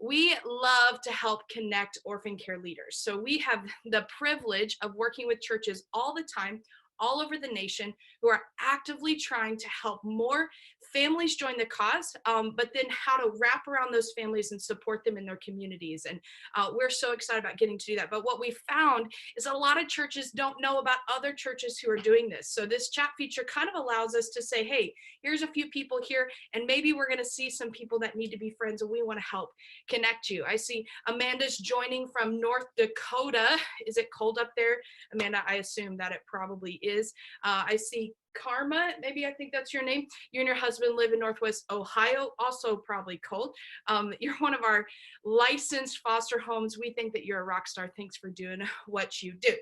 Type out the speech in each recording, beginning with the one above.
We love to help connect orphan care leaders. So we have the privilege of working with churches all the time, all over the nation, who are actively trying to help more families join the cause, but then how to wrap around those families and support them in their communities. And we're so excited about getting to do that. But what we found is a lot of churches don't know about other churches who are doing this. So this chat feature kind of allows us to say, hey, here's a few people here, and maybe we're going to see some people that need to be friends, and we want to help connect you. I see Amanda's joining from North Dakota. Is it cold up there, Amanda? I assume that it probably is. I see Karma, maybe I think that's your name. You and your husband live in Northwest Ohio, also probably cold. You're one of our licensed foster homes. We think that you're a rock star. Thanks for doing what you do.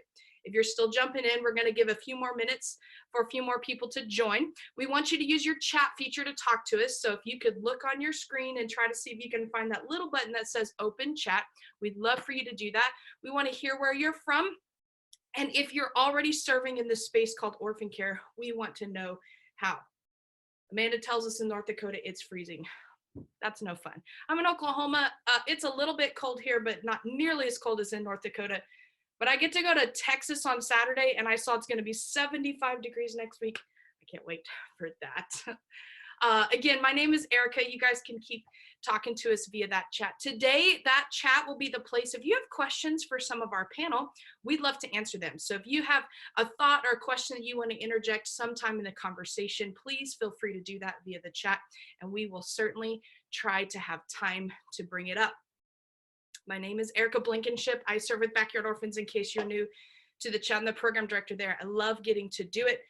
If you're still jumping in, we're going to give a few more minutes for a few more people to join. We want you to use your chat feature to talk to us. So if you could look on your screen and try to see if you can find that little button that says open chat, we'd love for you to do that. We want to hear where you're from. And if you're already serving in this space called orphan care, we want to know how. Amanda tells us in North Dakota, it's freezing. That's no fun. I'm in Oklahoma. It's a little bit cold here, but not nearly as cold as in North Dakota. But I get to go to Texas on Saturday, and I saw it's going to be 75 degrees next week. I can't wait for that. Again, my name is Erica. You guys can keep talking to us via that chat. Today, that chat will be the place. If you have questions for some of our panel, we'd love to answer them. So if you have a thought or a question that you want to interject sometime in the conversation, please feel free to do that via the chat, and we will certainly try to have time to bring it up. My name is Erica Blankenship. I serve with Backyard Orphans, in case you're new to the chat. I'm the program director there. I love getting to do it.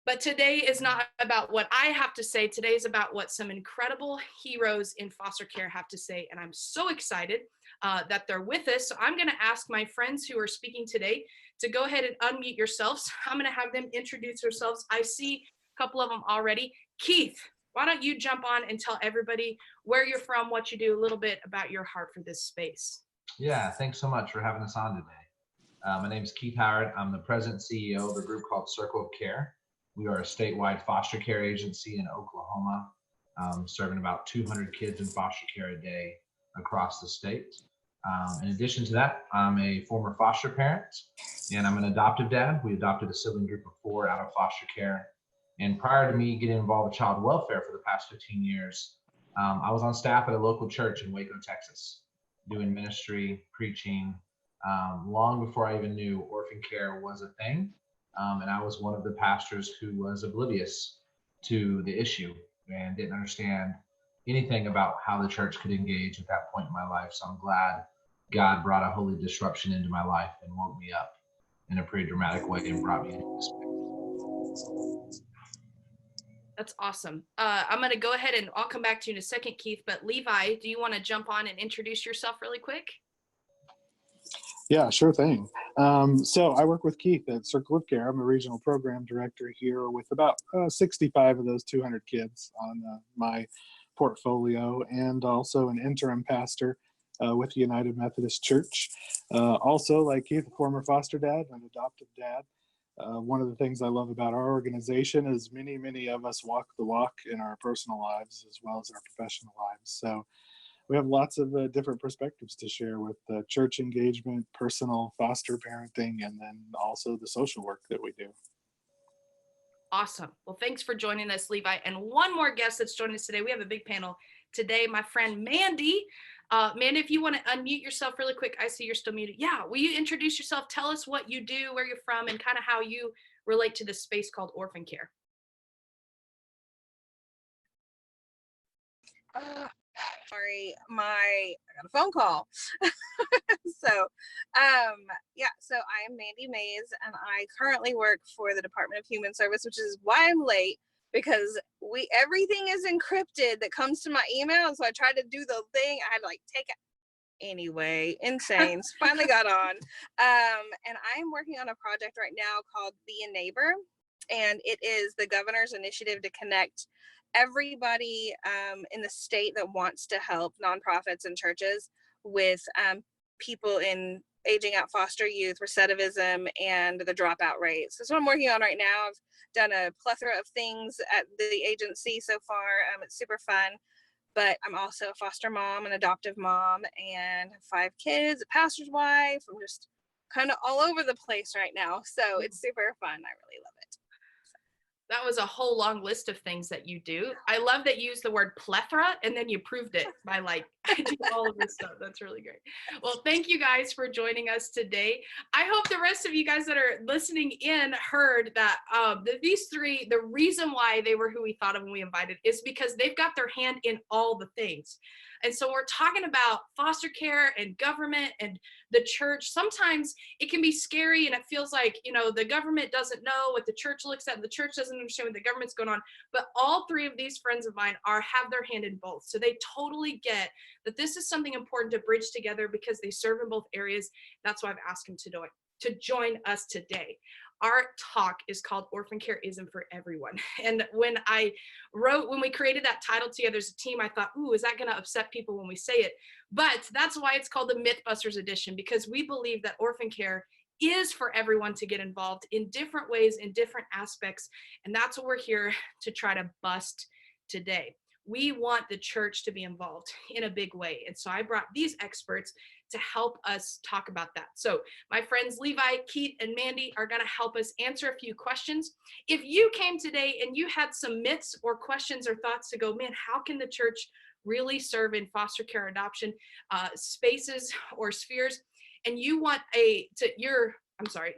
But today is not about what I have to say. Today is about what some incredible heroes in foster care have to say. And I'm so excited that they're with us. So I'm going to ask my friends who are speaking today to go ahead and unmute yourselves. I'm going to have them introduce themselves. I see a couple of them already. Keith, why don't you jump on and tell everybody where you're from, what you do, a little bit about your heart for this space. Yeah, thanks so much for having us on today. My name is Keith Howard. I'm the president and CEO of a group called Circle of Care. We are a statewide foster care agency in Oklahoma, serving about 200 kids in foster care a day across the state. In addition to that, I'm a former foster parent, and I'm an adoptive dad. We adopted a sibling group of 4 out of foster care. And prior to me getting involved with child welfare for the past 15 years, I was on staff at a local church in Waco, Texas, doing ministry, preaching, long before I even knew orphan care was a thing. And I was one of the pastors who was oblivious to the issue and didn't understand anything about how the church could engage at that point in my life. So I'm glad God brought a holy disruption into my life and woke me up in a pretty dramatic way and brought me into this space. That's awesome. I'm going to go ahead and I'll come back to you in a second, Keith. But Levi, do you want to jump on and introduce yourself really quick? Yeah, sure thing. So I work with Keith at Circle of Care. I'm a regional program director here with about 65 of those 200 kids on my portfolio, and also an interim pastor with the United Methodist Church. Also, like Keith, a former foster dad, an adoptive dad. One of the things I love about our organization is many of us walk the walk in our personal lives as well as our professional lives. So we have lots of different perspectives to share with church engagement, personal foster parenting, and then also the social work that we do. Awesome. Well, thanks for joining us, Levi. And one more guest that's joining us today. We have a big panel today, my friend Mandi. Mandi, if you want to unmute yourself really quick. I see you're still muted. Yeah, will you introduce yourself? Tell us what you do, where you're from, and kind of how you relate to this space called orphan care. Sorry, I got a phone call. So I am Mandi Mays, and I currently work for the Department of Human Service, which is why I'm late, because everything is encrypted that comes to my email. And so I tried to do the thing. I had to take it anyway. Insane. Finally got on. And I'm working on a project right now called Be a Neighbor, and it is the governor's initiative to connect everybody in the state that wants to help nonprofits and churches with people in aging out foster youth, recidivism, and the dropout rates. So that's what I'm working on right now. I've done a plethora of things at the agency so far. It's super fun. but I'm also a foster mom, an adoptive mom, and 5 kids, a pastor's wife. I'm just kind of all over the place right now. So it's super fun. I really love it. That was a whole long list of things that you do. I love that you used the word plethora and then you proved it by like, I do all of this stuff. That's really great. Well, thank you guys for joining us today. I hope the rest of you guys that are listening in heard that these three, the reason why they were who we thought of when we invited is because they've got their hand in all the things. And so we're talking about foster care and government and the church. Sometimes it can be scary and it feels like, you know, the government doesn't know what the church looks at and the church doesn't understand what the government's going on. But all three of these friends of mine have their hand in both. So they totally get that this is something important to bridge together because they serve in both areas. That's why I've asked them to join us today. Our talk is called Orphan Care Isn't for Everyone. And when we created that title together as a team, I thought, ooh, is that going to upset people when we say it? But that's why it's called the Mythbusters edition, because we believe that orphan care is for everyone to get involved in different ways, in different aspects. And that's what we're here to try to bust today. We want the church to be involved in a big way. And so I brought these experts to help us talk about that. So my friends Levi, Keith, and Mandi are going to help us answer a few questions. If you came today and you had some myths or questions or thoughts to go, man, how can the church really serve in foster care adoption spaces or spheres, and you want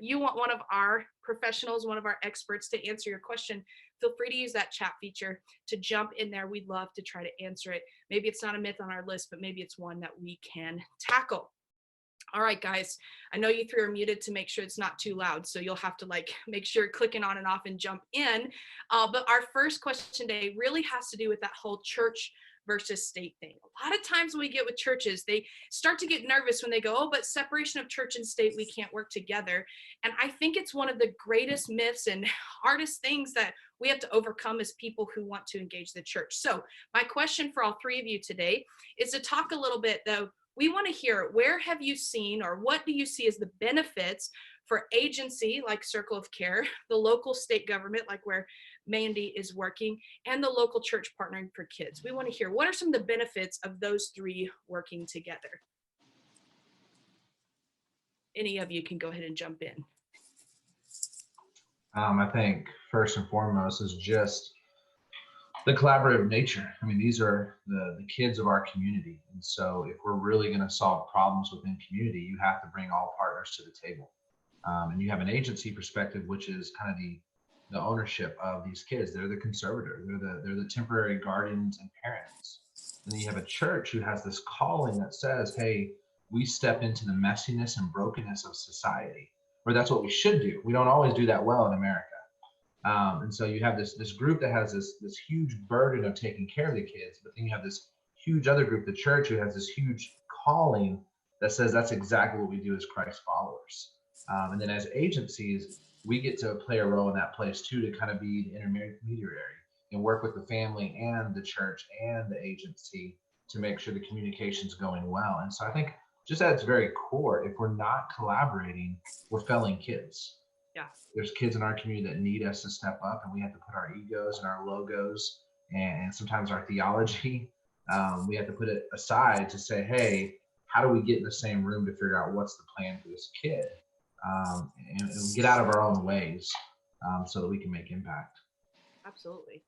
you want one of our professionals, one of our experts to answer your question, feel free to use that chat feature to jump in there. We'd love to try to answer it. Maybe it's not a myth on our list, but maybe it's one that we can tackle. All right, guys, I know you three are muted to make sure it's not too loud, so you'll have to like make sure you're clicking on and off and jump in. But our first question today really has to do with that whole church versus state thing. A lot of times when we get with churches, they start to get nervous when they go, oh, but separation of church and state, we can't work together. And I think it's one of the greatest myths and hardest things that we have to overcome as people who want to engage the church. So my question for all three of you today is to talk a little bit, though. We want to hear, where have you seen or what do you see as the benefits for agency like Circle of Care, the local state government like where Mandi is working, and the local church partnering for kids? We want to hear, what are some of the benefits of those three working together? Any of you can go ahead and jump in. I think first and foremost is just the collaborative nature. I mean, these are the kids of our community. And so if we're really going to solve problems within community, you have to bring all partners to the table. And you have an agency perspective, which is kind of the ownership of these kids. They're the conservator. They're the temporary guardians and parents. And then you have a church who has this calling that says, hey, we step into the messiness and brokenness of society, or that's what we should do. We don't always do that well in America. And so you have this group that has this huge burden of taking care of the kids, but then you have this huge other group, the church, who has this huge calling that says that's exactly what we do as Christ followers. And then as agencies, we get to play a role in that place too, to kind of be the intermediary and work with the family and the church and the agency to make sure the communication's going well. And so I think just at its very core, if we're not collaborating, we're failing kids. Yeah. There's kids in our community that need us to step up, and we have to put our egos and our logos and sometimes our theology, we have to put it aside to say, hey, how do we get in the same room to figure out what's the plan for this kid, and get out of our own ways so that we can make impact. Absolutely.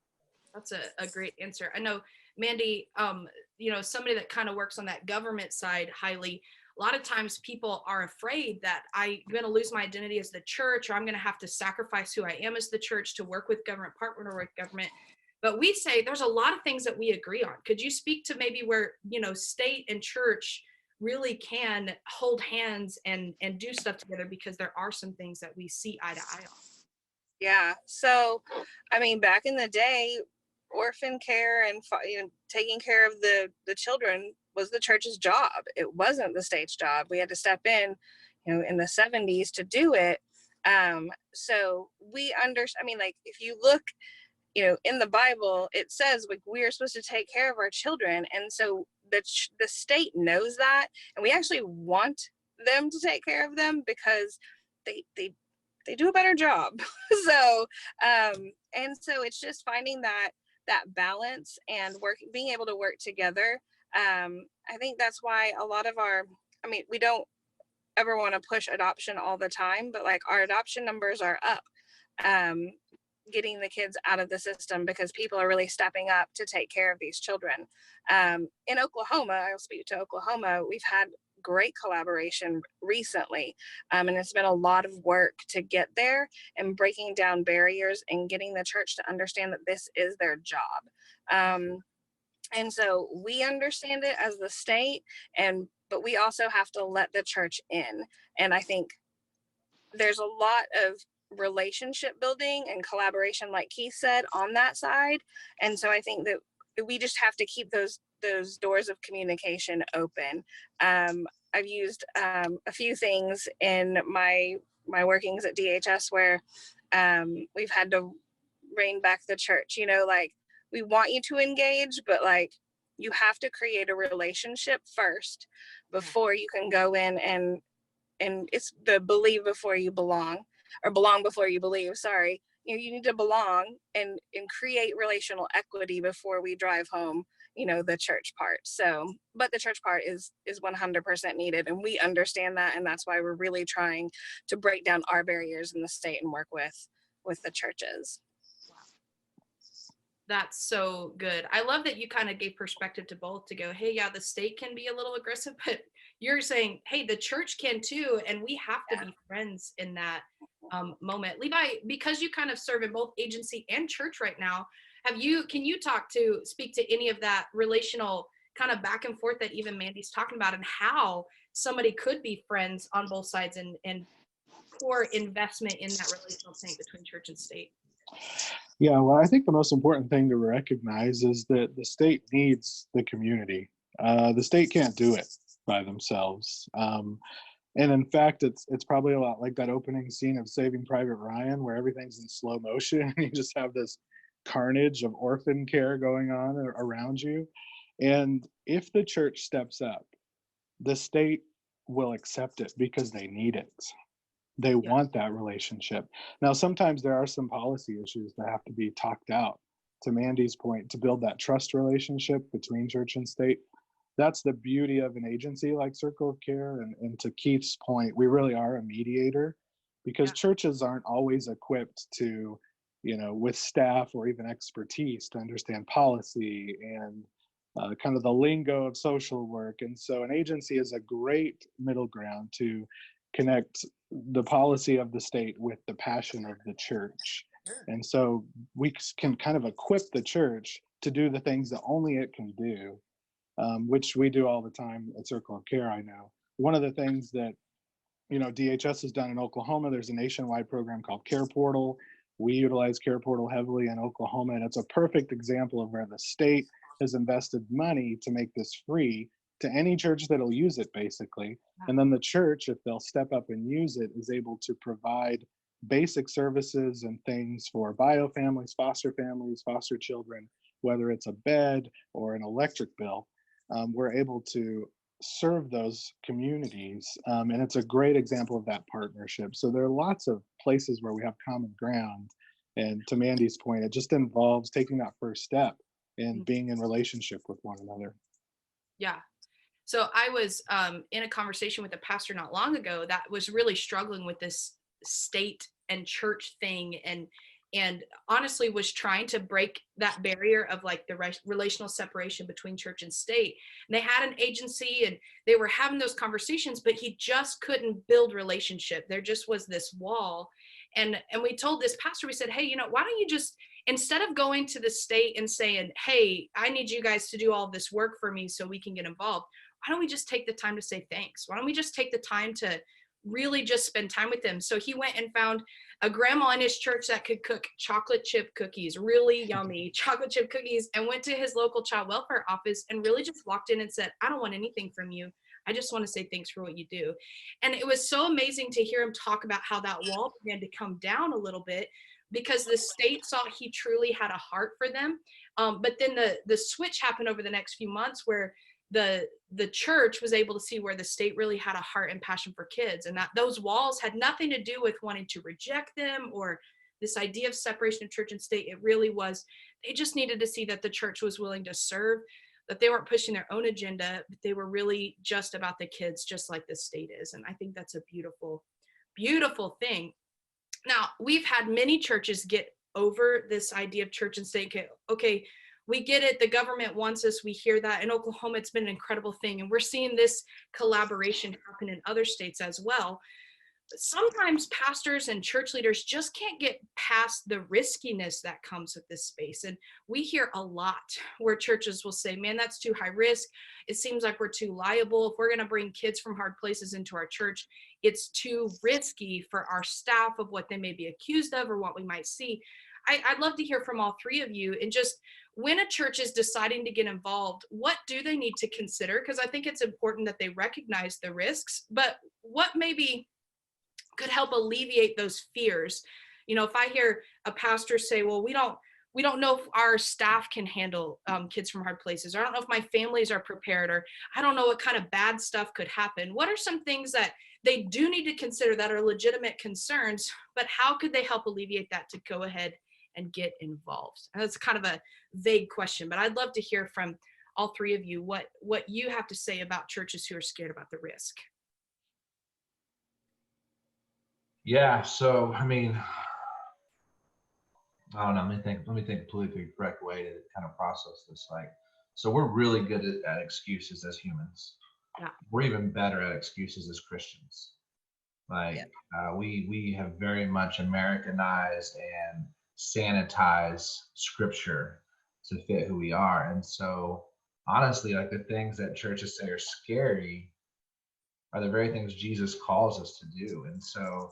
That's a great answer. I know, Mandi, somebody that kind of works on that government side highly, a lot of times people are afraid that I'm going to lose my identity as the church, or I'm going to have to sacrifice who I am as the church to work with government, partner with government. But we say there's a lot of things that we agree on. Could you speak to maybe where, state and church really can hold hands and do stuff together, because there are some things that we see eye to eye on? Yeah. So, I mean, back in the day, orphan care and taking care of the children was the church's job. It wasn't the state's job. We had to step in, in the 70s to do it. So we understand. I mean, like, if you look, in the Bible, it says like we are supposed to take care of our children, and so the state knows that, and we actually want them to take care of them because they do a better job. So and so it's just finding that that balance and being able to work together. I think that's why a lot of we don't ever want to push adoption all the time, but like our adoption numbers are up, getting the kids out of the system because people are really stepping up to take care of these children. In Oklahoma, I'll speak to Oklahoma, we've had great collaboration recently, and it's been a lot of work to get there and breaking down barriers and getting the church to understand that this is their job. And so we understand it as the state, but we also have to let the church in. And I think there's a lot of relationship building and collaboration, like Keith said, on that side. And so I think that we just have to keep those doors of communication open. I've used a few things in my workings at DHS where we've had to rein back the church, like, we want you to engage, but like, you have to create a relationship first before you can go in and it's the believe before you belong, or belong before you believe, sorry. You need to belong and create relational equity before we drive home, the church part. So, but the church part is 100% needed, and we understand that, and that's why we're really trying to break down our barriers in the state and work with the churches. That's so good. I love that you kind of gave perspective to both, to go, hey, yeah, the state can be a little aggressive, but you're saying, hey, the church can too, and we have to be friends in that moment. Levi, because you kind of serve in both agency and church right now, can you speak to any of that relational kind of back and forth that even Mandi's talking about, and how somebody could be friends on both sides and pour investment in that relational thing between church and state? Yeah, well, I think the most important thing to recognize is that the state needs the community. The state can't do it by themselves. And in fact, it's probably a lot like that opening scene of Saving Private Ryan, where everything's in slow motion and you just have this carnage of orphan care going on around you. And if the church steps up, the state will accept it because they need it. They want that relationship. Now, sometimes there are some policy issues that have to be talked out. To Mandi's point, to build that trust relationship between church and state, that's the beauty of an agency like Circle of Care. And to Keith's point, we really are a mediator, because churches aren't always equipped to, with staff or even expertise to understand policy and kind of the lingo of social work. And so an agency is a great middle ground to connect the policy of the state with the passion of the church. And so we can kind of equip the church to do the things that only it can do, which we do all the time at Circle of Care. I know one of the things that DHS has done in Oklahoma, there's a nationwide program called Care Portal. We utilize Care Portal heavily in Oklahoma, and it's a perfect example of where the state has invested money to make this free to any church that'll use it, basically. And then the church, if they'll step up and use it, is able to provide basic services and things for bio families, foster children, whether it's a bed or an electric bill. We're able to serve those communities, and it's a great example of that partnership. So there are lots of places where we have common ground, and to Mandi's point, it just involves taking that first step and being in relationship with one another. Yeah. So I was in a conversation with a pastor not long ago that was really struggling with this state and church thing, and honestly was trying to break that barrier of like the relational separation between church and state. And they had an agency and they were having those conversations, but he just couldn't build relationship. There just was this wall. And we told this pastor, we said, hey, why don't you just, instead of going to the state and saying, hey, I need you guys to do all this work for me so we can get involved, why don't we just take the time to say thanks? Why don't we just take the time to really just spend time with them? So he went and found a grandma in his church that could cook chocolate chip cookies, really yummy chocolate chip cookies, and went to his local child welfare office and really just walked in and said, I don't want anything from you. I just want to say thanks for what you do. And it was so amazing to hear him talk about how that wall began to come down a little bit, because the state saw he truly had a heart for them. But then the switch happened over the next few months where the church was able to see where the state really had a heart and passion for kids, and that those walls had nothing to do with wanting to reject them or this idea of separation of church and state, it really was, they just needed to see that the church was willing to serve, that they weren't pushing their own agenda, but they were really just about the kids, just like the state is. And I think that's a beautiful, beautiful thing. Now, we've had many churches get over this idea of church and state. Okay, we get it. The government wants us. We hear that. In Oklahoma, it's been an incredible thing. And we're seeing this collaboration happen in other states as well. But sometimes pastors and church leaders just can't get past the riskiness that comes with this space. And we hear a lot where churches will say, man, that's too high risk. It seems like we're too liable. If we're going to bring kids from hard places into our church, it's too risky for our staff of what they may be accused of or what we might see. I'd love to hear from all three of you, and just when a church is deciding to get involved, what do they need to consider? Because I think it's important that they recognize the risks, but what maybe could help alleviate those fears? You know, if I hear a pastor say, well, we don't know if our staff can handle kids from hard places, or I don't know if my families are prepared, or I don't know what kind of bad stuff could happen. What are some things that they do need to consider that are legitimate concerns, but how could they help alleviate that to go ahead and get involved? And that's kind of a vague question, but I'd love to hear from all three of you what you have to say about churches who are scared about the risk. Yeah, so I mean, I don't know. Let me think a politically correct way to kind of process this. Like, so we're really good at excuses as humans. Yeah. We're even better at excuses as Christians. Like, we have very much Americanized and sanitized scripture to fit who we are. And so honestly, like, the things that churches say are scary are the very things Jesus calls us to do. And so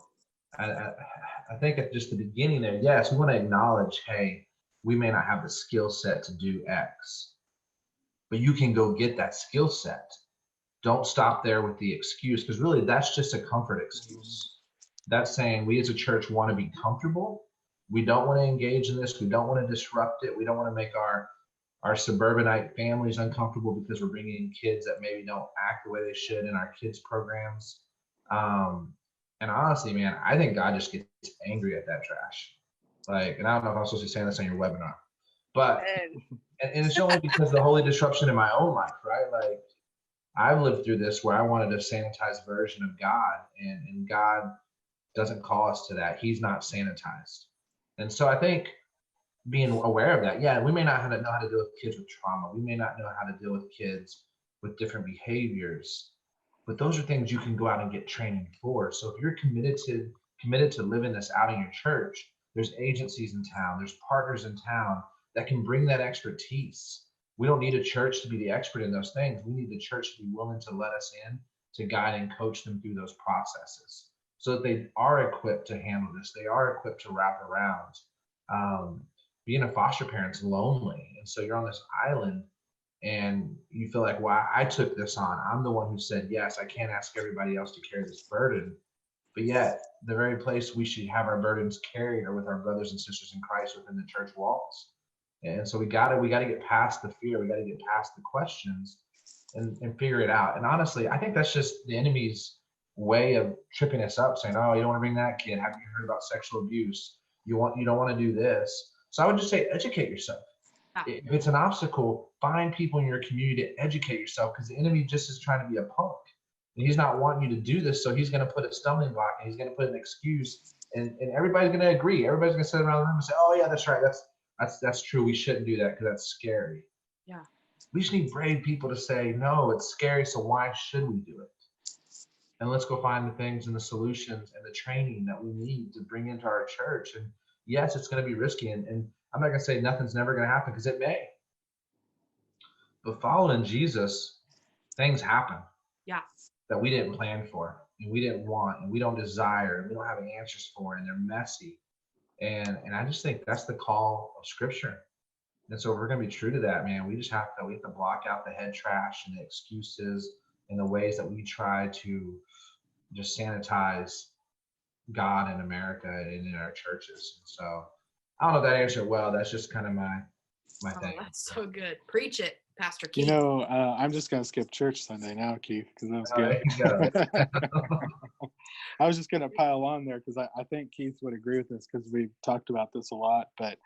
I think at just the beginning there, yes, we want to acknowledge, hey, we may not have the skill set to do X, but you can go get that skill set. Don't stop there with the excuse, because really that's just a comfort excuse. That's saying we as a church want to be comfortable. We don't want to engage in this. We don't want to disrupt it. We don't want to make our suburbanite families uncomfortable because we're bringing in kids that maybe don't act the way they should in our kids programs. And honestly, man, I think God just gets angry at that trash. Like, and I don't know if I'm supposed to be saying this on your webinar, but, and it's only because of the holy disruption in my own life, right? Like, I've lived through this where I wanted a sanitized version of God, and God doesn't call us to that. He's not sanitized. And so I think being aware of that, yeah, we may not know how to deal with kids with trauma. We may not know how to deal with kids with different behaviors, but those are things you can go out and get training for. So if you're committed to living this out in your church, there's agencies in town, there's partners in town that can bring that expertise. We don't need a church to be the expert in those things. We need the church to be willing to let us in to guide and coach them through those processes so that they are equipped to handle this. They are equipped to wrap around. Being a foster parent's lonely. And so you're on this island and you feel like, wow, I took this on. I'm the one who said, yes, I can't ask everybody else to carry this burden. But yet the very place we should have our burdens carried are with our brothers and sisters in Christ within the church walls. And so we gotta get past the fear. We gotta get past the questions and figure it out. And honestly, I think that's just the enemy's way of tripping us up, saying, oh, you don't want to bring that kid. Have you heard about sexual abuse? You don't want to do this. So I would just say, educate yourself. If it's an obstacle, find people in your community to educate yourself, because the enemy just is trying to be a punk. And he's not wanting you to do this, so he's going to put a stumbling block and he's going to put an excuse, and everybody's going to agree. Everybody's going to sit around the room and say, oh yeah, that's right. That's true. We shouldn't do that because that's scary. Yeah. We just need brave people to say, no, it's scary, so why should we do it? And let's go find the things and the solutions and the training that we need to bring into our church. And yes, it's going to be risky. And I'm not going to say nothing's never going to happen, because it may. But following Jesus, things happen. Yeah. That we didn't plan for, and we didn't want, and we don't desire, and we don't have any answers for, and they're messy. And I just think that's the call of Scripture. And so if we're going to be true to that, man, we have to block out the head trash and the excuses and the ways that we try to just sanitize God in America and in our churches. So I don't know if that answered well. That's just kind of my thing. That's so good. Preach it, Pastor Keith. You know, I'm just going to skip church Sunday now, Keith, because that was good. I was just going to pile on there because I think Keith would agree with this because we've talked about this a lot, but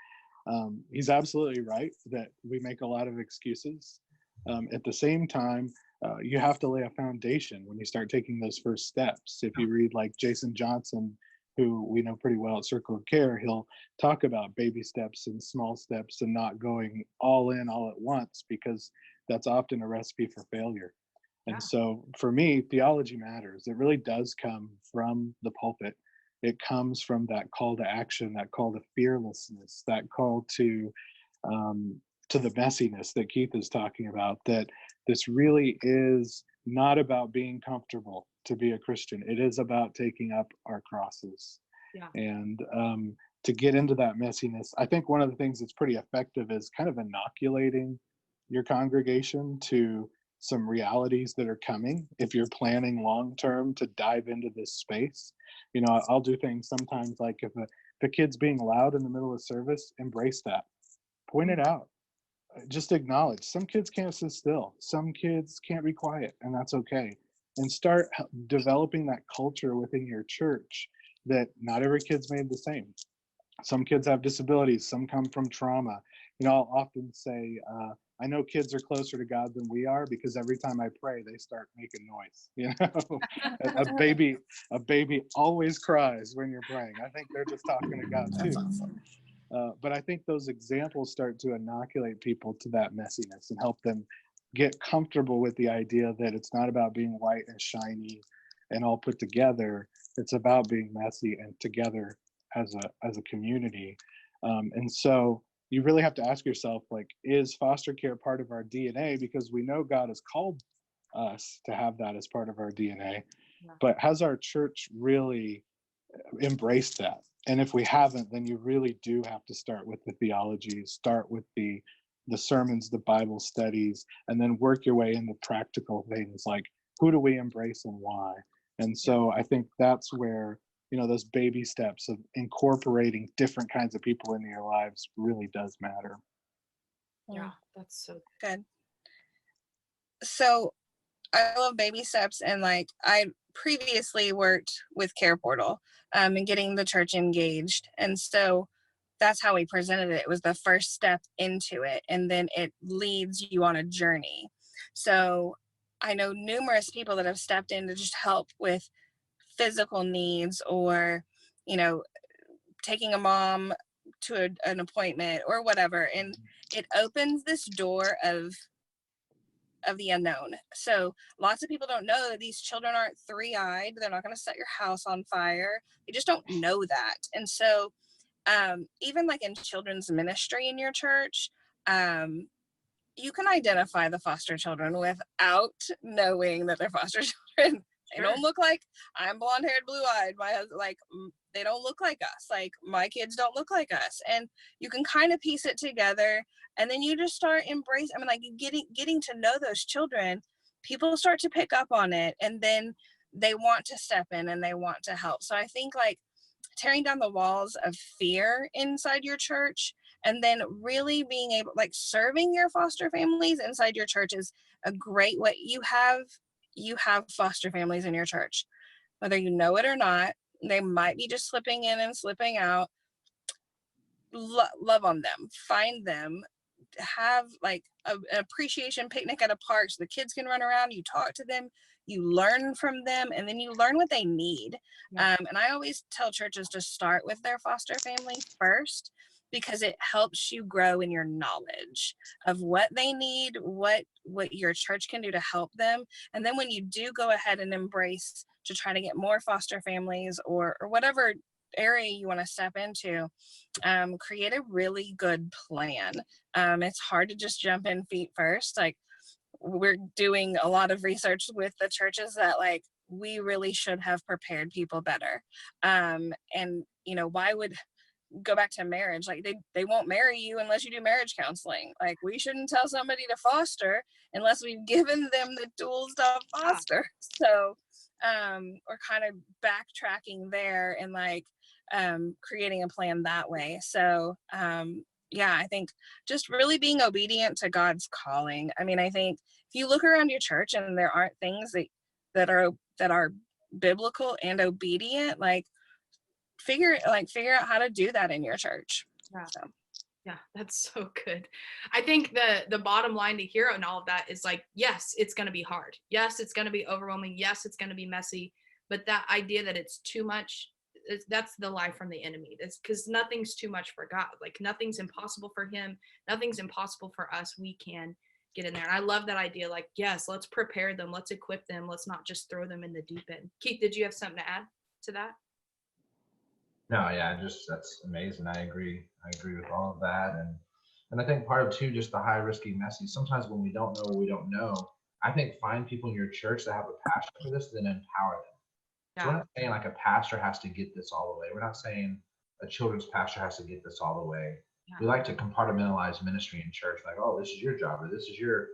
he's absolutely right that we make a lot of excuses. At the same time, you have to lay a foundation when you start taking those first steps. If you read like Jason Johnson, who we know pretty well at Circle of Care, he'll talk about baby steps and small steps and not going all in all at once, because that's often a recipe for failure. And so for me, theology matters. It really does come from the pulpit. It comes from that call to action, that call to fearlessness, that call to the messiness that Keith is talking about, that this really is not about being comfortable to be a Christian. It is about taking up our crosses. Yeah. And to get into that messiness, I think one of the things that's pretty effective is kind of inoculating your congregation to some realities that are coming. If you're planning long term to dive into this space, you know, I'll do things sometimes like if a kid's being loud in the middle of service, embrace that, point it out, just acknowledge some kids can't sit still, some kids can't be quiet, and that's okay. And start developing that culture within your church that not every kid's made the same. Some kids have disabilities, some come from trauma. You know, I'll often say, I know kids are closer to God than we are because every time I pray, they start making noise. You know, a baby always cries when you're praying. I think they're just talking to God too. That's awesome. But I think those examples start to inoculate people to that messiness and help them get comfortable with the idea that it's not about being white and shiny and all put together. It's about being messy and together as a community. And so you really have to ask yourself, like, is foster care part of our DNA? Because we know God has called us to have that as part of our DNA. But has our church really embraced that? And if we haven't, then you really do have to start with the theology, start with the sermons, the Bible studies, and then work your way into practical things like who do we embrace and why. And so I think that's where, you know, those baby steps of incorporating different kinds of people into your lives really does matter. Yeah, that's so good. So I love baby steps, and like I previously worked with Care Portal and getting the church engaged, and so that's how we presented it. It was the first step into it, and then it leads you on a journey. So I know numerous people that have stepped in to just help with physical needs, or, you know, taking a mom to an appointment or whatever, and it opens this door of the unknown. So lots of people don't know that these children aren't three-eyed. They're not going to set your house on fire. They just don't know that. And so even like in children's ministry in your church, you can identify the foster children without knowing that they're foster children. They don't look like, I'm blonde haired, blue eyed. My husband, like, they don't look like us. Like, my kids don't look like us. And you can kind of piece it together. And then you just start embracing, I mean, like, getting to know those children, people start to pick up on it. And then they want to step in and they want to help. So I think like tearing down the walls of fear inside your church, and then really being able, like, serving your foster families inside your church is a great way. You have foster families in your church, whether you know it or not. They might be just slipping in and slipping out. Love on them, find them, have like an appreciation picnic at a park so the kids can run around, you talk to them, you learn from them, and then you learn what they need. And I always tell churches to start with their foster family first, because it helps you grow in your knowledge of what they need, what your church can do to help them. And then when you do go ahead and embrace to try to get more foster families, or whatever area you want to step into, create a really good plan. It's hard to just jump in feet first. Like, we're doing a lot of research with the churches that, like, we really should have prepared people better. And, you know, why would go back to marriage? Like, they won't marry you unless you do marriage counseling. Like, we shouldn't tell somebody to foster unless we've given them the tools to foster. So we're kind of backtracking there and like creating a plan that way. So yeah, I think just really being obedient to God's calling. I mean, I think if you look around your church and there aren't things that are biblical and obedient, like figure out how to do that in your church. Yeah. So. Yeah, that's so good. I think the bottom line to hear in all of that is like, yes, it's going to be hard. Yes, it's going to be overwhelming. Yes, it's going to be messy. But that idea that it's too much, that's the lie from the enemy. It's because nothing's too much for God. Like nothing's impossible for him. Nothing's impossible for us. We can get in there. And I love that idea. Like, yes, let's prepare them. Let's equip them. Let's not just throw them in the deep end. Keith, did you have something to add to that? No, yeah, just that's amazing. I agree. I agree with all of that. And I think part of too, just the high risky messy. Sometimes when we don't know what we don't know, I think find people in your church that have a passion for this, then empower them. So we're Yeah. not saying like a pastor has to get this all the way. We're not saying a children's pastor has to get this all the way. Yeah. We like to compartmentalize ministry in church, like, oh, this is your job, or this is your,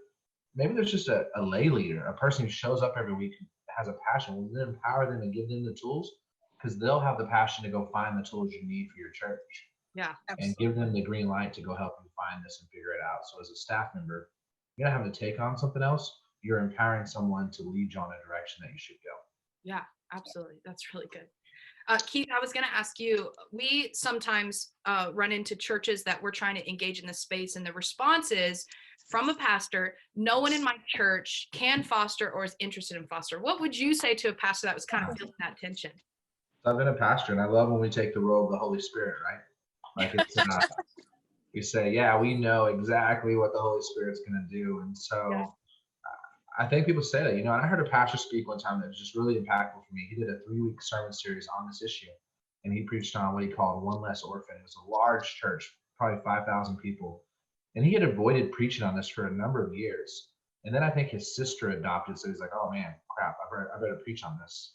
maybe there's just a lay leader, a person who shows up every week, who has a passion. We'll then empower them and give them the tools, because they'll have the passion to go find the tools you need for your church. Yeah. And give them the green light to go help you find this and figure it out. So as a staff member, you're not having to take on something else. You're empowering someone to lead you on a direction that you should go. Yeah, absolutely. That's really good. Keith, I was going to ask you, we sometimes run into churches that we're trying to engage in this space, and the response is from a pastor, no one in my church can foster or is interested in foster. What would you say to a pastor that was kind of feeling that tension? So I've been a pastor, and I love when we take the role of the Holy Spirit, right? Like it's, we say, yeah, we know exactly what the Holy Spirit's going to do. And so Yeah. I think people say that, and I heard a pastor speak one time that was just really impactful for me. He did a 3-week sermon series on this issue, and he preached on what he called One Less Orphan. It was a large church, probably 5,000 people. And he had avoided preaching on this for a number of years. And then I think his sister adopted, so he's like, oh man, crap, I better preach on this.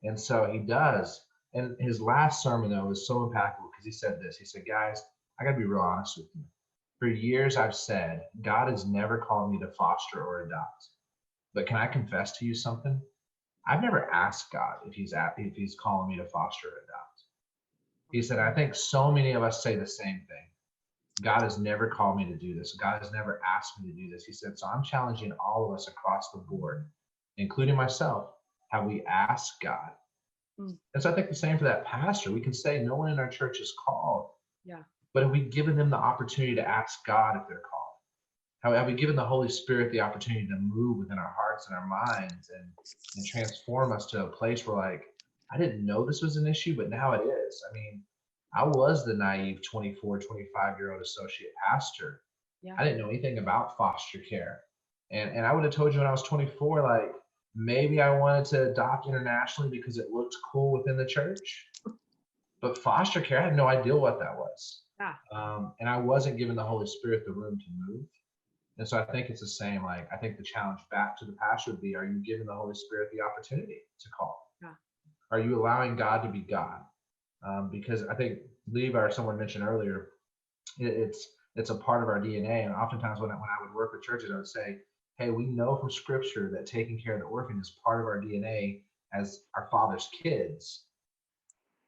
And so he does. And his last sermon, though, was so impactful because he said this. He said, guys, I got to be real honest with you. For years, I've said, God has never called me to foster or adopt. But can I confess to you something? I've never asked God if he's calling me to foster or adopt. He said, I think so many of us say the same thing. God has never called me to do this. God has never asked me to do this. He said, so I'm challenging all of us across the board, including myself. Have we asked God? And so I think the same for that pastor. We can say no one in our church is called. Yeah. But have we given them the opportunity to ask God if they're called? Have we given the Holy Spirit the opportunity to move within our hearts and our minds and transform us to a place where, like, I didn't know this was an issue, but now it is. I mean, I was the naive 24, 25-year-old associate pastor. Yeah. I didn't know anything about foster care. And I would have told you when I was 24, like, maybe I wanted to adopt internationally because it looked cool within the church. But foster care, I had no idea what that was. Yeah. And I wasn't giving the Holy Spirit the room to move. And so I think it's the same. Like, I think the challenge back to the pastor would be, are you giving the Holy Spirit the opportunity to call? Yeah. Are you allowing God to be God? Because I think Levi or someone mentioned earlier, it's a part of our DNA. And oftentimes when I would work with churches, I would say, hey, we know from scripture that taking care of the orphan is part of our DNA as our Father's kids.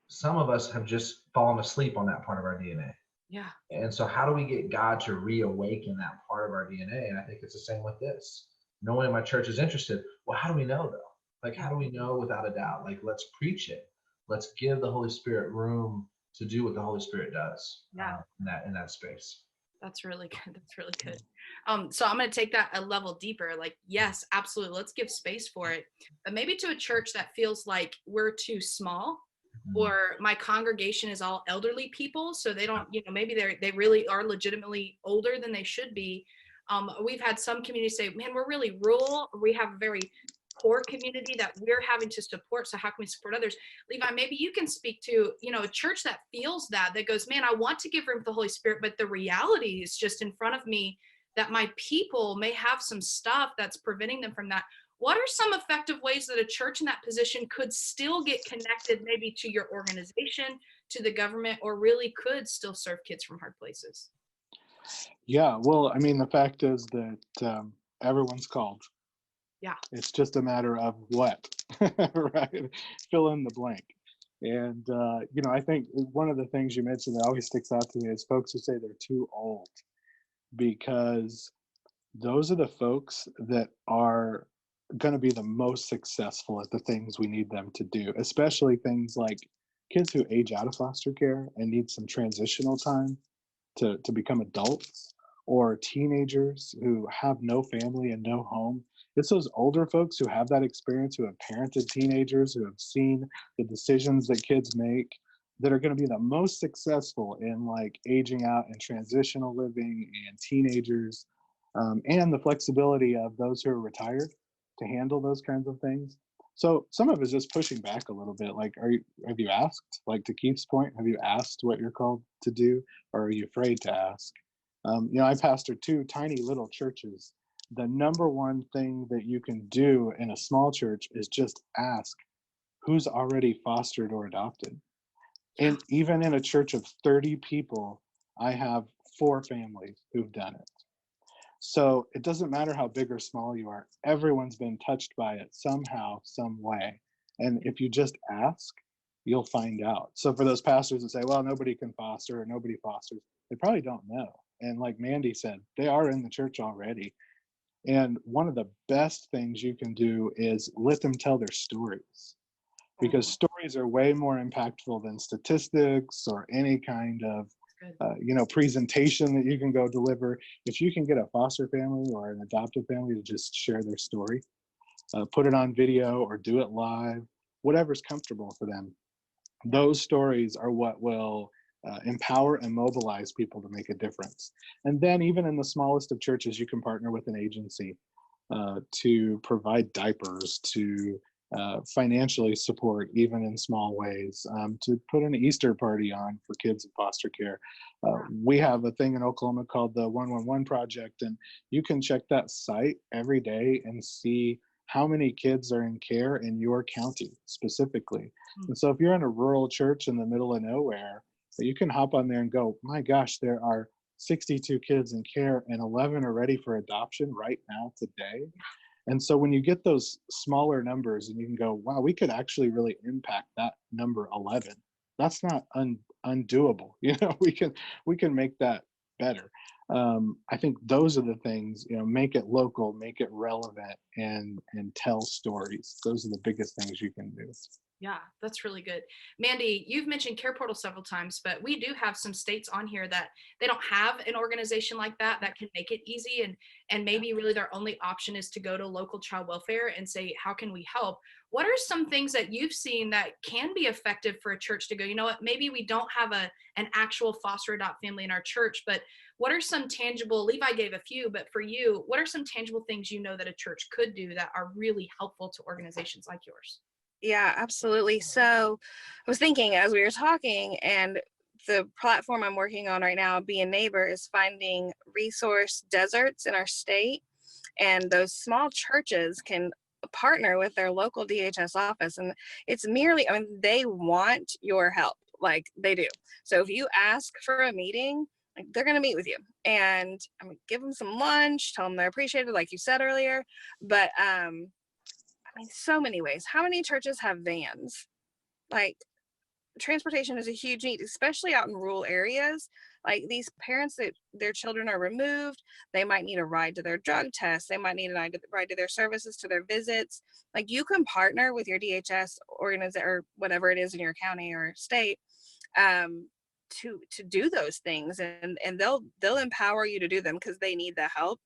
Some of us have just fallen asleep on that part of our DNA. Yeah. And so how do we get God to reawaken that part of our DNA? And I think it's the same with this. No one in my church is interested. Well, how do we know though? Like, how do we know without a doubt? Like, let's preach it. Let's give the Holy Spirit room to do what the Holy Spirit does. Yeah. In that space. That's really good. That's really good. So I'm going to take that a level deeper. Like, yes, absolutely. Let's give space for it. But maybe to a church that feels like we're too small, or my congregation is all elderly people, so they don't, maybe they really are legitimately older than they should be. We've had some communities say, man, we're really rural. We have a very poor community that we're having to support. So how can we support others? Levi, maybe you can speak to, a church that feels that goes, man, I want to give room for the Holy Spirit, but the reality is just in front of me that my people may have some stuff that's preventing them from that. What are some effective ways that a church in that position could still get connected maybe to your organization, to the government, or really could still serve kids from hard places? Yeah, well, I mean, the fact is that everyone's called. Yeah. It's just a matter of what, right? Fill in the blank. And, I think one of the things you mentioned that always sticks out to me is folks who say they're too old, because those are the folks that are going to be the most successful at the things we need them to do, especially things like kids who age out of foster care and need some transitional time to become adults, or teenagers who have no family and no home. It's those older folks who have that experience, who have parented teenagers, who have seen the decisions that kids make, that are going to be the most successful in like aging out and transitional living and teenagers, and the flexibility of those who are retired to handle those kinds of things. So some of it is just pushing back a little bit. Like, have you asked? Like, to Keith's point, have you asked what you're called to do, or are you afraid to ask? I pastor 2 tiny little churches. The number one thing that you can do in a small church is just ask who's already fostered or adopted. And even in a church of 30 people, I have 4 families who've done it. So it doesn't matter how big or small you are, everyone's been touched by it somehow, some way. And if you just ask, you'll find out. So for those pastors that say, well, nobody can foster or nobody fosters, they probably don't know. And like Mandi said, they are in the church already. And one of the best things you can do is let them tell their stories, because stories are way more impactful than statistics or any kind of presentation that you can go deliver. If you can get a foster family or an adoptive family to just share their story, put it on video or do it live, whatever's comfortable for them, those stories are what will empower and mobilize people to make a difference. And then even in the smallest of churches, you can partner with an agency to provide diapers, to financially support even in small ways, to put an Easter party on for kids in foster care. We have a thing in Oklahoma called the 111 Project, and you can check that site every day and see how many kids are in care in your county specifically. And so if you're in a rural church in the middle of nowhere, you can hop on there and go, my gosh, there are 62 kids in care and 11 are ready for adoption right now today. And so when you get those smaller numbers and you can go, wow, we could actually really impact that number 11. That's not undoable. We can make that better. I think those are the things, make it local, make it relevant, and tell stories. Those are the biggest things you can do. Yeah, that's really good. Mandi, you've mentioned Care Portal several times, but we do have some states on here that they don't have an organization like that can make it easy. And maybe really their only option is to go to local child welfare and say, how can we help? What are some things that you've seen that can be effective for a church to go, you know what, maybe we don't have an actual foster adopt family in our church, but what are some tangible, Levi gave a few, but for you, what are some tangible things you know that a church could do that are really helpful to organizations like yours? Yeah, absolutely. So I was thinking as we were talking, and the platform I'm working on right now, Be a Neighbor, is finding resource deserts in our state. And those small churches can partner with their local DHS office. And it's merely, they want your help, like they do. So if you ask for a meeting, they're going to meet with you, and I'm going to give them some lunch, tell them they're appreciated, like you said earlier. But so many ways. How many churches have vans? Like, transportation is a huge need, especially out in rural areas. Like, these parents that their children are removed, they might need a ride to their drug tests. They might need a ride to their services, to their visits. Like, you can partner with your DHS organization or whatever it is in your county or state to do those things, and they'll empower you to do them because they need the help.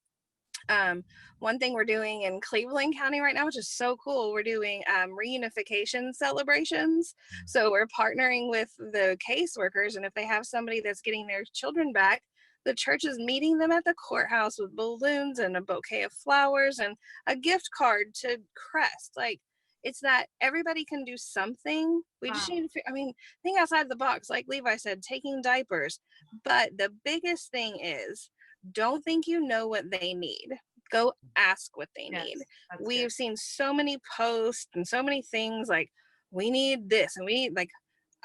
One thing we're doing in Cleveland County right now, which is so cool, we're doing reunification celebrations. So we're partnering with the caseworkers, and if they have somebody that's getting their children back, the church is meeting them at the courthouse with balloons and a bouquet of flowers and a gift card to Crest. Like, it's that everybody can do something. We just need to, think outside the box, like Levi said, taking diapers. But the biggest thing is, don't think you know what they need. Go ask what they need. We've seen so many posts and so many things like, we need this and we need, like,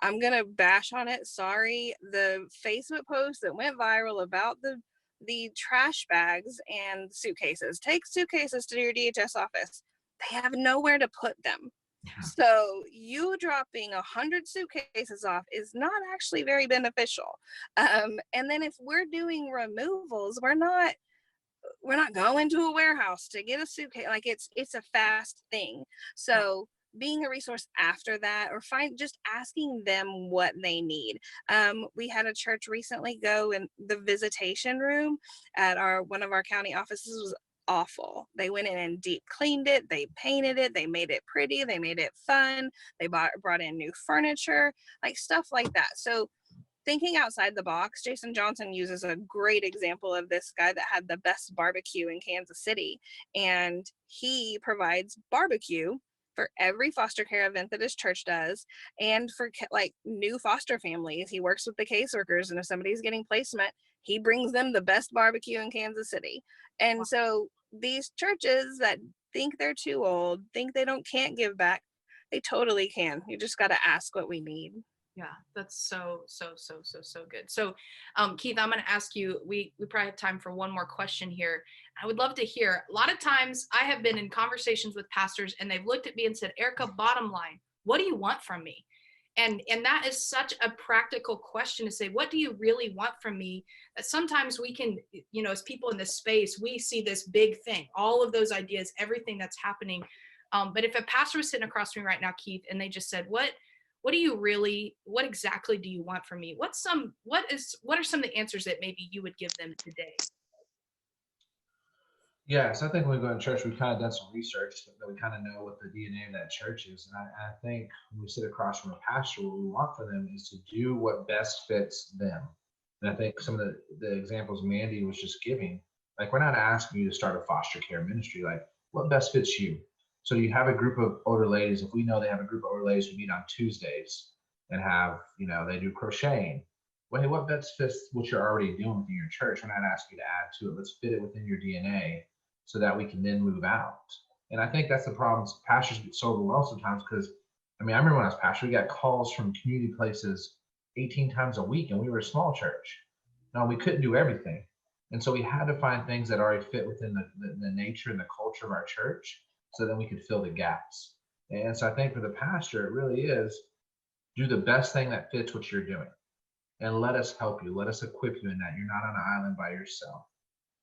I'm gonna bash on it, sorry, the Facebook post that went viral about the trash bags and suitcases. Take suitcases to your DHS office. They have nowhere to put them. So you dropping 100 suitcases off is not actually very beneficial. And then if we're doing removals, we're not we're not going to a warehouse to get a suitcase. Like it's a fast thing. So being a resource after that, or just asking them what they need. We had a church recently go in the visitation room at one of our county offices was awful. They went in and deep cleaned it, they painted it, they made it pretty, they made it fun, they brought in new furniture, like stuff like that. So thinking outside the box, Jason Johnson uses a great example of this guy that had the best barbecue in Kansas City, and he provides barbecue for every foster care event that his church does, and for like new foster families. He works with the caseworkers, and if somebody's getting placement, he brings them the best barbecue in Kansas City. And so these churches that think they're too old, think they can't give back, they totally can. You just got to ask what we need. Yeah, that's so good. So, Keith, I'm going to ask you, we probably have time for one more question here. I would love to hear, a lot of times I have been in conversations with pastors and they've looked at me and said, Erica, bottom line, what do you want from me? And that is such a practical question to say, what do you really want from me? That sometimes we can, as people in this space, we see this big thing, all of those ideas, everything that's happening. But if a pastor was sitting across from me right now, Keith, and they just said, what exactly do you want from me? What are some of the answers that maybe you would give them today? Yeah, so I think when we go to church, we've kind of done some research that we kind of know what the DNA of that church is. And I think when we sit across from a pastor, what we want for them is to do what best fits them. And I think some of the examples Mandi was just giving, like, we're not asking you to start a foster care ministry. Like, what best fits you? So you have a group of older ladies. If we know they have a group of older ladies who meet on Tuesdays and have, they do crocheting. Well, hey, what best fits what you're already doing within your church? We're not asking you to add to it. Let's fit it within your DNA so that we can then move out. And I think that's the problem. Pastors get so overwhelmed sometimes because, I remember when I was pastor, we got calls from community places 18 times a week, and we were a small church. No, we couldn't do everything. And so we had to find things that already fit within the nature and the culture of our church so then we could fill the gaps. And so I think for the pastor, it really is do the best thing that fits what you're doing. And let us help you. Let us equip you in that. You're not on an island by yourself.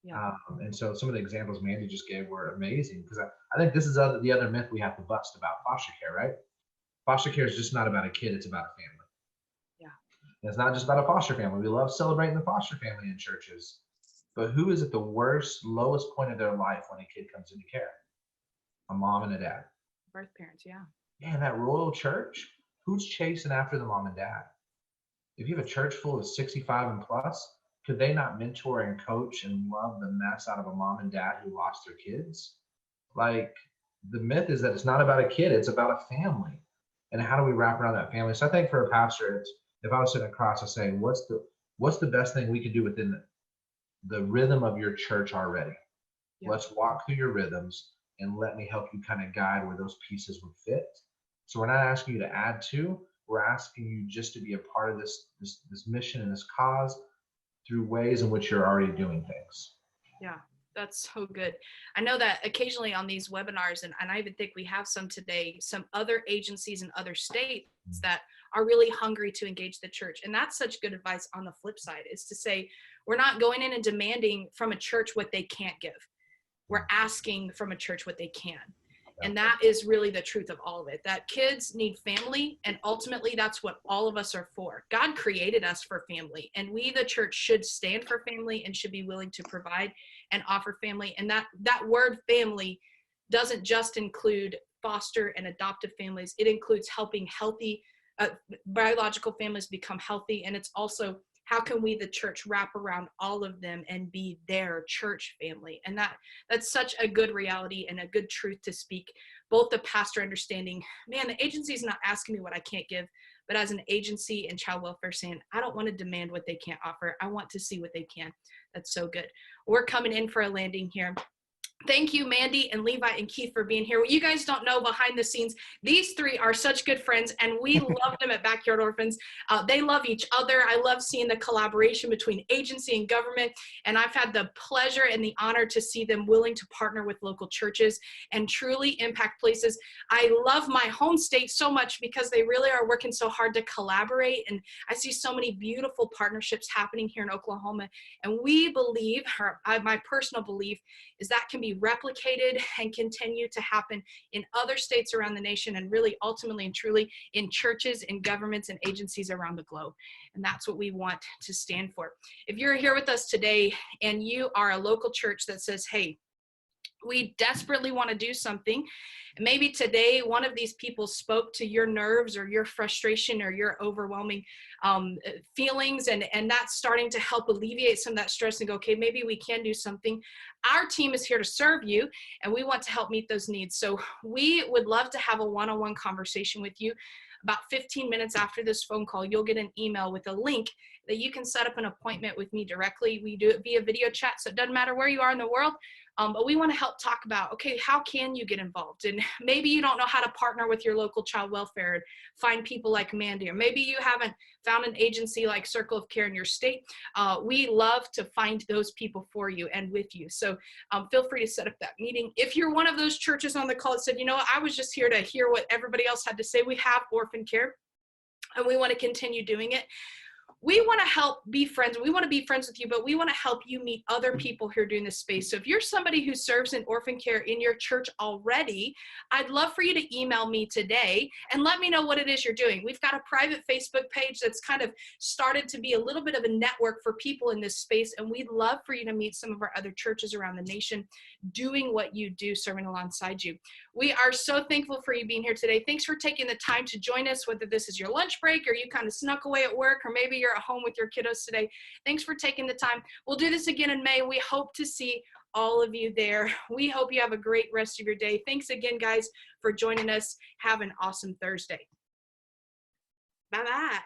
Yeah. And so some of the examples Mandi just gave were amazing, because I think this is the other myth we have to bust about foster care, right? Foster care is just not about a kid, it's about a family. Yeah. And it's not just about a foster family. We love celebrating the foster family in churches, but who is at the worst, lowest point of their life when a kid comes into care? A mom and a dad. Birth parents, yeah. Yeah, in that royal church, who's chasing after the mom and dad? If you have a church full of 65 and plus, could they not mentor and coach and love the mess out of a mom and dad who lost their kids? Like, the myth is that it's not about a kid, it's about a family. And how do we wrap around that family? So I think for a pastor, if I was sitting across, I say, what's the best thing we can do within the rhythm of your church already? Yeah. Let's walk through your rhythms and let me help you kind of guide where those pieces would fit. So we're not asking you to add to, we're asking you just to be a part of this mission and this cause through ways in which you're already doing things. Yeah, that's so good. I know that occasionally on these webinars, and I even think we have some today, some other agencies in other states that are really hungry to engage the church. And that's such good advice on the flip side, is to say, we're not going in and demanding from a church what they can't give. We're asking from a church what they can. And that is really the truth of all of it, that kids need family. And ultimately, that's what all of us are for. God created us for family, and we, the church, should stand for family and should be willing to provide and offer family. And that word family doesn't just include foster and adoptive families. It includes helping healthy biological families become healthy. And it's also, how can we, the church, wrap around all of them and be their church family? And that's such a good reality and a good truth to speak. Both the pastor understanding, man, the agency is not asking me what I can't give, but as an agency and child welfare saying, I don't want to demand what they can't offer. I want to see what they can. That's so good. We're coming in for a landing here. Thank you, Mandi and Levi and Keith, for being here. What you guys don't know behind the scenes, these three are such good friends, and we love them at Backyard Orphans. They love each other. I love seeing the collaboration between agency and government, and I've had the pleasure and the honor to see them willing to partner with local churches and truly impact places. I love my home state so much because they really are working so hard to collaborate, and I see so many beautiful partnerships happening here in Oklahoma, and we believe, or my personal belief, is that can be replicated and continue to happen in other states around the nation, and really ultimately and truly in churches and governments and agencies around the globe. And that's what we want to stand for. If you're here with us today and you are a local church that says, hey, we desperately want to do something, maybe today one of these people spoke to your nerves or your frustration or your overwhelming feelings, and that's starting to help alleviate some of that stress and go, okay, maybe we can do something. Our team is here to serve you, and we want to help meet those needs. So we would love to have a one-on-one conversation with you. About 15 minutes after this phone call, you'll get an email with a link that you can set up an appointment with me directly. We do it via video chat, so it doesn't matter where you are in the world. But we want to help talk about, okay, how can you get involved? And maybe you don't know how to partner with your local child welfare and find people like Mandi, or maybe you haven't found an agency like Circle of Care in your state. We love to find those people for you and with you. So feel free to set up that meeting. If you're one of those churches on the call that said, you know what, I was just here to hear what everybody else had to say, we have orphan care, and we want to continue doing it. We want to help be friends. We want to be friends with you, but we want to help you meet other people who are doing this space. So if you're somebody who serves in orphan care in your church already, I'd love for you to email me today and let me know what it is you're doing. We've got a private Facebook page that's kind of started to be a little bit of a network for people in this space, and we'd love for you to meet some of our other churches around the nation doing what you do, serving alongside you. We are so thankful for you being here today. Thanks for taking the time to join us, whether this is your lunch break or you kind of snuck away at work, or maybe you're at home with your kiddos today. Thanks for taking the time. We'll do this again in May. We hope to see all of you there. We hope you have a great rest of your day. Thanks again, guys, for joining us. Have an awesome Thursday. Bye-bye.